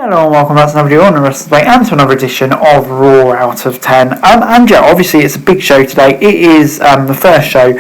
Hello and welcome back to another video on the Wrestling Debate and to another edition of Raw out of 10. And yeah, obviously it's a big show today. It is the first show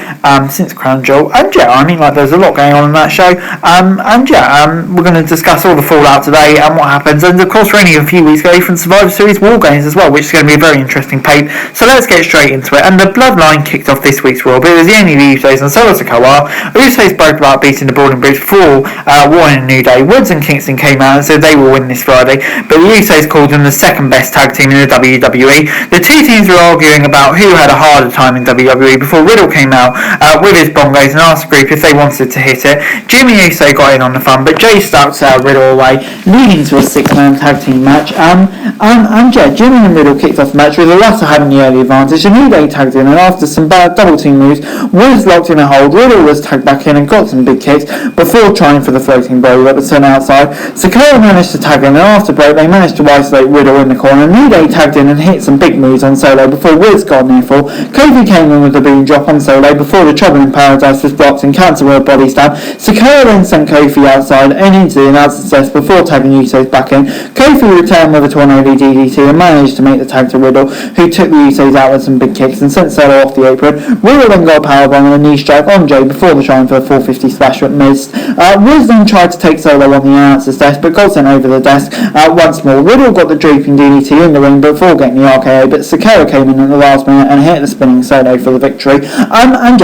since CrownJewel. And yeah, I mean, like, there's a lot going on in that show. We're going to discuss all the fallout today and what happens. And of course, we're only a few weeks away from Survivor Series War Games as well, which is going to be a very interesting tape. So let's get straight into it. And the Bloodline kicked off this week's Raw, but it was the only Usos and Solo Sikoa. Usos spoke about beating the Brawling Brutes for War in a New Day. Woods and Kingston came out and said they will win this Friday, but the Usos called them the second best tag team in the WWE. The two teams were arguing about who had a harder time in WWE before Riddle came out with his bongos and asked the group if they wanted to hit it. Jimmy Uso got in on the fun, but Jay stuck Riddle away, leading to a six-man tag team match. Jimmy and Riddle kicked off the match with the latter having the early advantage. A New Day tagged in, and after some bad double team moves, Woods locked in a hold. Riddle was tagged back in and got some big kicks before trying for the floating blow that was sent outside. Sikoa managed to tag in, and after break they managed to isolate Riddle in the corner. New Day tagged in and hit some big moves on Solo before Woods got near full. Kofi came in with a boom drop on Solo before the Trouble in Paradise was blocked and counter with a body slam. Sikoa then sent Kofi outside and into the announcer's desk before tagging Usos back in. Kofi returned with a tornado DDT and managed to make the tag to Riddle, who took the Usos out with some big kicks and sent Solo off the apron. Riddle then got a powerbomb and a knee strike on Jay before the trying for a 450 splash but missed. Woods then tried to take Solo on the announcer's desk but got sent over the desk once more. Riddle got the drooping DDT in the ring before getting the RKO, but Sikoa came in at the last minute and hit the spinning Solo for the victory.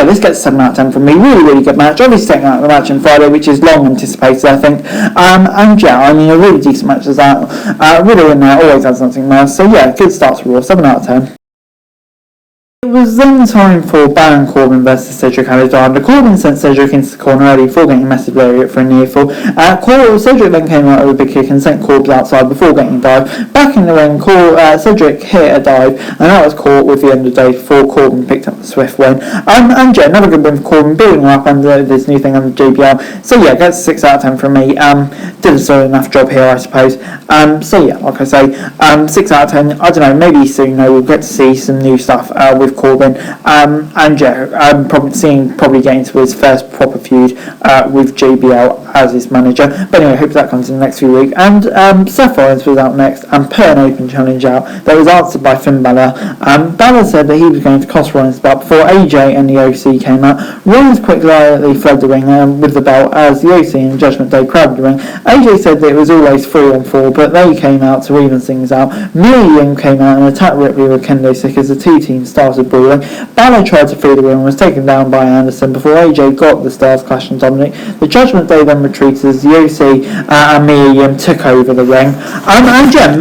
This gets 7 out of 10 from me. Really good match. Obviously second out of the match on Friday, which is long anticipated, I think. A really decent match as that. Riddle in there always has something nice. So yeah, good start to Raw. 7 out of 10. It was then time for Baron Corbin versus Cedric Alexander. Corbin sent Cedric into the corner early before getting a massive lariat for a near fall. Cedric then came out with a big kick and sent Corbin outside before getting a dive. Back in the ring, Cedric hit a dive and that was caught with the end of the day before Corbin picked up the swift win. Another good win for Corbin, building her up under this new thing under JBL. So yeah, gets 6 out of 10 from me. Did a solid enough job here, I suppose. Like I say, 6 out of 10. I don't know, maybe soon we'll get to see some new stuff with Corbin, I'm probably getting to his first proper feud with JBL as his manager. But anyway, I hope that comes in the next few weeks. And Seth Rollins was out next and put an open challenge out that was answered by Finn Balor. Balor said that he was going to cost Rollins the belt before AJ and the OC came out. Rollins quickly fled the ring with the belt as the OC and Judgment Day crowded the ring. AJ said that it was always 3-on-4, but they came out to even things out. Mia Yim came out and attacked Ripley with kendo stick as the two teams started brawling. Balor tried to free the ring and was taken down by Anderson before AJ got the Stars Clash on Dominic. The Judgment Day then retreated as the OC and Mia Yim took over the ring.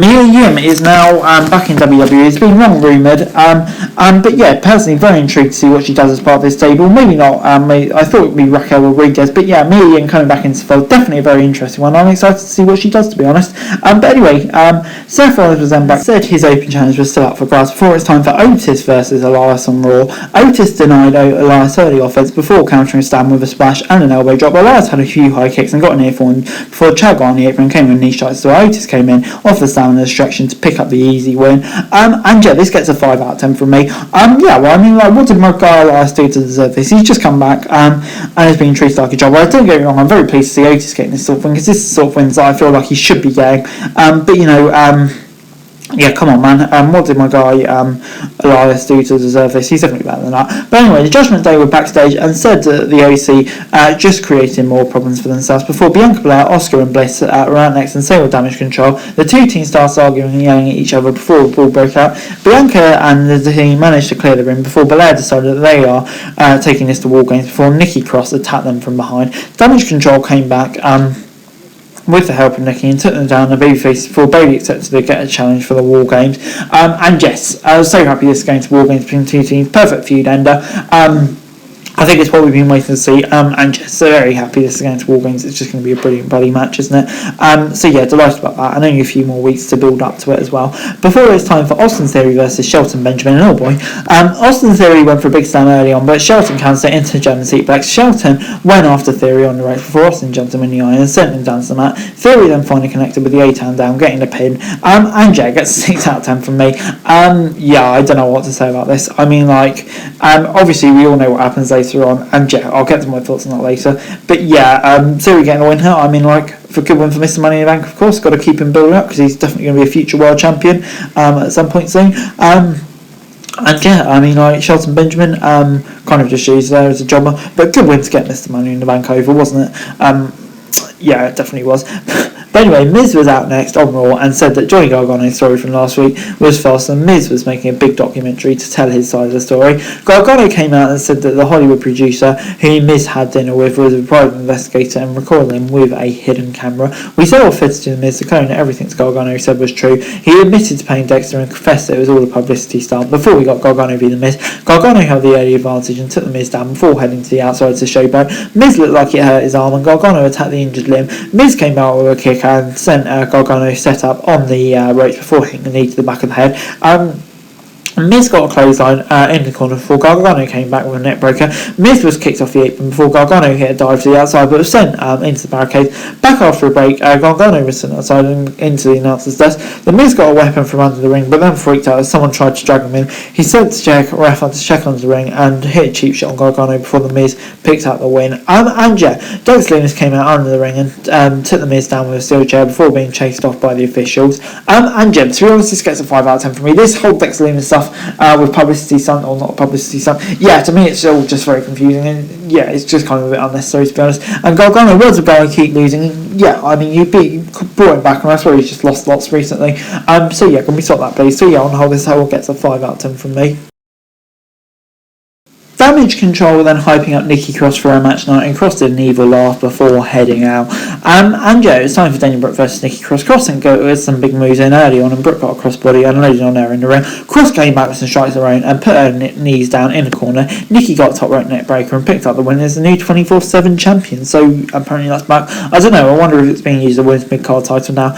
Mia Yim is now back in WWE. It's been long rumoured, but yeah, personally very intrigued to see what she does as part of this stable. Maybe not. I thought it would be Raquel Rodriguez, but yeah, Mia Yim coming back into the fold, definitely a very interesting one. I'm excited to see what she does, to be honest. Seth Rollins was then back, said his open challenge was still up for grabs before it's time for Otis versus Elias on Raw. Otis denied Elias early offense before countering Stan with a splash and an elbow drop. Elias had a few high kicks and got an earful before Chad got on the apron and came with knee strikes, so Otis came in off the stamina distraction to pick up the easy win. This gets a 5 out of 10 from me. What did my guy Elias do to deserve this? He's just come back and has been treated like a jobber. Don't get me wrong, I'm very pleased to see Otis getting this sort of win, because this is the sort of wins that I feel like he should be getting. Yeah, come on, man. What did my guy Elias do to deserve this? He's definitely better than that. But anyway, the Judgment Day were backstage and said that the OC just created more problems for themselves before Bianca Belair, Oscar and Bliss were out next and same with Damage Control. The two teams started arguing and yelling at each other before the ball broke out. Bianca and the team managed to clear the ring before Belair decided that they are taking this to War Games before Nikki Cross attacked them from behind. Damage Control came back with the help of Nikki and took them down the babyface before Bayley accepted to get a challenge for the War Games. I was so happy this is going to War Games between two teams. Perfect feud ender. I think it's what we've been waiting to see, so very happy this is going to War Games. It's just going to be a brilliant bloody match, isn't it? Delighted about that, and only a few more weeks to build up to it as well. Before it's time for Austin Theory versus Shelton Benjamin, and oh boy, Austin Theory went for a big slam early on, but Shelton cancelled it into the German seatbacks. Shelton went after Theory on the ropes before Austin jumped him in the eye and sent him down to the mat. Theory then finally connected with the A-Town down, getting the pin. Gets 6 out of 10 from me. I don't know what to say about this. Obviously we all know what happens later on, and I'll get to my thoughts on that later. But Theory getting the win here, for good win for Mr. Money in the Bank, of course. Got to keep him building up because he's definitely going to be a future world champion at some point soon. And yeah, I mean, like Shelton Benjamin, kind of just used there as a jobber, but good win to get Mr. Money in the Bank over, wasn't it? Yeah, it definitely was. But anyway, Miz was out next on Raw and said that Johnny Gargano's story from last week was false, and Miz was making a big documentary to tell his side of the story. Gargano came out and said that the Hollywood producer who Miz had dinner with was a private investigator and recorded him with a hidden camera. We said all fitted to Miz to claim that everything Gargano said was true. He admitted to paying Dexter and confessed that it was all a publicity stunt. Before we got Gargano v The Miz, Gargano held the early advantage and took the Miz down before heading to the outside to showboat. Miz looked like it hurt his arm and Gargano attacked the injured limb. Miz came out with a kick and sent Gargano set up on the ropes before hitting the knee to the back of the head. Miz got a clothesline in the corner before Gargano came back with a neck breaker. Miz was kicked off the apron before Gargano hit a dive to the outside but was sent into the barricade. Back after a break, Gargano was sent outside and into the announcer's desk. The Miz got a weapon from under the ring but then freaked out as someone tried to drag him in. He said to ref to check onto the ring and hit a cheap shot on Gargano before the Miz picked up the win. And yeah, Dex Lumis came out under the ring and took the Miz down with a steel chair before being chased off by the officials. And yeah, to be honest, this gets a 5 out of 10 for me. This whole Dex Lumis stuff with publicity stunt or not publicity stunt, yeah, to me it's all just very confusing and yeah, it's just kind of a bit unnecessary to be honest. And Gargano was a guy who keep losing. Yeah, I mean you brought him back and that's where he's just lost lots recently. So yeah, can we stop that please? So yeah, on the whole this whole gets a 5 out of 10 from me. Damage Control were then hyping up Nikki Cross for her match tonight, and Cross did an evil laugh before heading out. And yeah, it was time for Daniel Brooke versus Nikki Cross. Cross and go with some big moves in early on, and Brooke got a crossbody and loaded on her in the ring. Cross came back with some strikes of her own and put her knees down in the corner. Nikki got a top rope neck breaker and picked up the win as the new 24/7 champion. So apparently that's back. I don't know, I wonder if it's being used as a women's mid-card title now,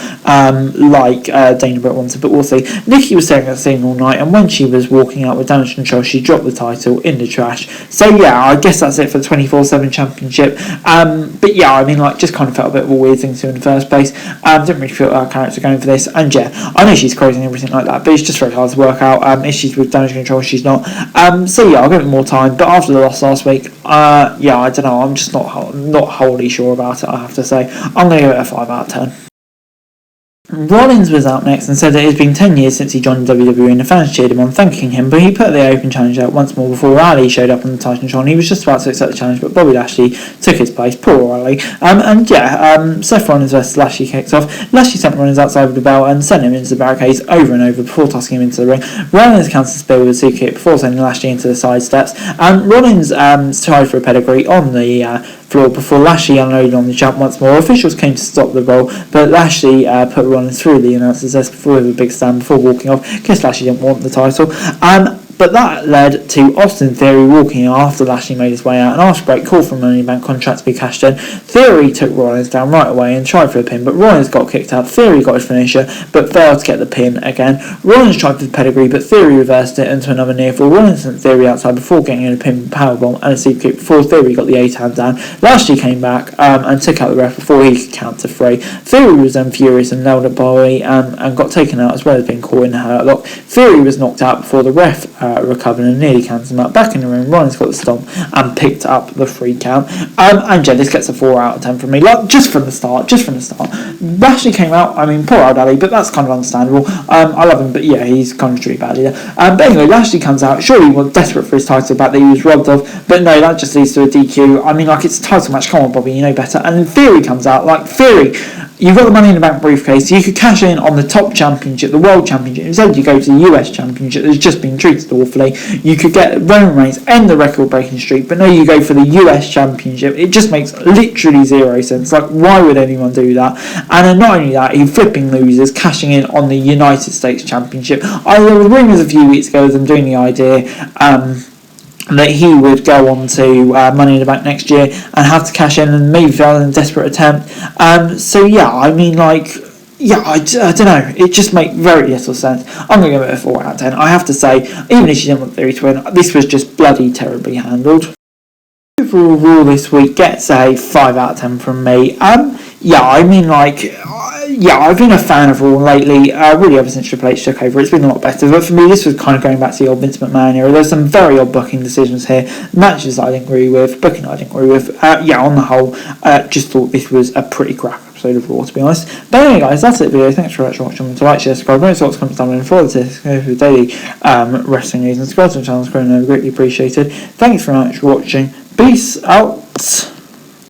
like Dana Brooke wanted, but we'll see. Nikki was staring at the scene all night, and when she was walking out with Damage Control, she dropped the title in the trash. So yeah, I guess that's it for the 24/7 championship. But yeah, I mean, like, just kind of felt a bit of a weird thing to do in the first place. Didn't really feel our character going for this. And yeah, I know she's crazy and everything like that, but it's just very hard to work out. If she's with Damage Control, she's not. So yeah, I'll give it more time. But after the loss last week, yeah, I don't know. I'm just not wholly sure about it, I have to say. I'm going to give it a 5 out of 10. Rollins was out next and said that it has been 10 years since he joined WWE and the fans cheered him on, thanking him, but he put the open challenge out once more before Ali showed up on the Titantron. He was just about to accept the challenge, but Bobby Lashley took his place. Poor Ali. And yeah, Seth Rollins versus Lashley kicked off. Lashley sent Rollins outside with the bell and sent him into the barricades over and over before tossing him into the ring. Rollins countered the spear with a super kick before sending Lashley into the side steps. And Rollins tried for a pedigree on the floor before Lashley unloaded on the champ once more. Officials came to stop the roll, but Lashley put Rollins through the announcer's desk before with a big stand before walking off. Guess Lashley didn't want the title. But that led to Austin Theory walking after Lashley made his way out. An after break call for a Money in the Bank contract to be cashed in. Theory took Rollins down right away and tried for a pin, but Rollins got kicked out. Theory got his finisher, but failed to get the pin again. Rollins tried for the pedigree, but Theory reversed it into another near fall. Rollins sent Theory outside before getting in a pin powerbomb and a super kick before Theory got the 8-hand down. Lashley came back and took out the ref before he could count to 3. Theory was then furious and nailed at Bobby and got taken out as well as being caught in the hurt lock. Theory was knocked out before the ref recovered and nearly counted him out. Back in the room, Rollins got the stomp and picked up the 3 count. And yeah, this gets a 4 out of 10 from me. Like, just from the start. Lashley came out, I mean, poor old Ali, but that's kind of understandable. I love him, but yeah, he's kind of treated badly there. But anyway, Lashley comes out. Surely he was desperate for his title back that he was robbed of, but no, that just leads to a DQ. I mean, like, it's a title match. Come on, Bobby, you know better. And then Theory comes out. Like, Theory, you've got the Money in the Bank briefcase. You could cash in on the top championship, the world championship. Instead, you go to the US championship that's just been treated awfully. You could get Roman Reigns and the record-breaking streak, but no, you go for the US championship. It just makes literally zero sense. Like, why would anyone do that? And then not only that, he flipping loses, cashing in on the United States championship. There were rumours a few weeks ago of them doing the idea that he would go on to Money in the Bank next year and have to cash in and maybe fail in a desperate attempt. So yeah, I mean, like, yeah, I don't know. It just makes very little sense. I'm going to give it a 4 out of 10. I have to say, even if she didn't want Theory to win, this was just bloody terribly handled. Overall, Raw this week gets a 5 out of 10 from me. Yeah, I mean, like, yeah, I've been a fan of Raw lately, really ever since Triple H took over. It's been a lot better, but for me, this was kind of going back to the old Vince McMahon era. There's some very odd booking decisions here, matches I didn't agree with, booking I didn't agree with. Yeah, on the whole, just thought this was a pretty crap episode of Raw, to be honest. But anyway, guys, that's it for the video. Thanks very much for watching. To like, share, subscribe, very thoughts, comments down below, and follow the for daily wrestling news and subscribe to the channel. Greatly appreciated. Thanks very much for watching. Peace out.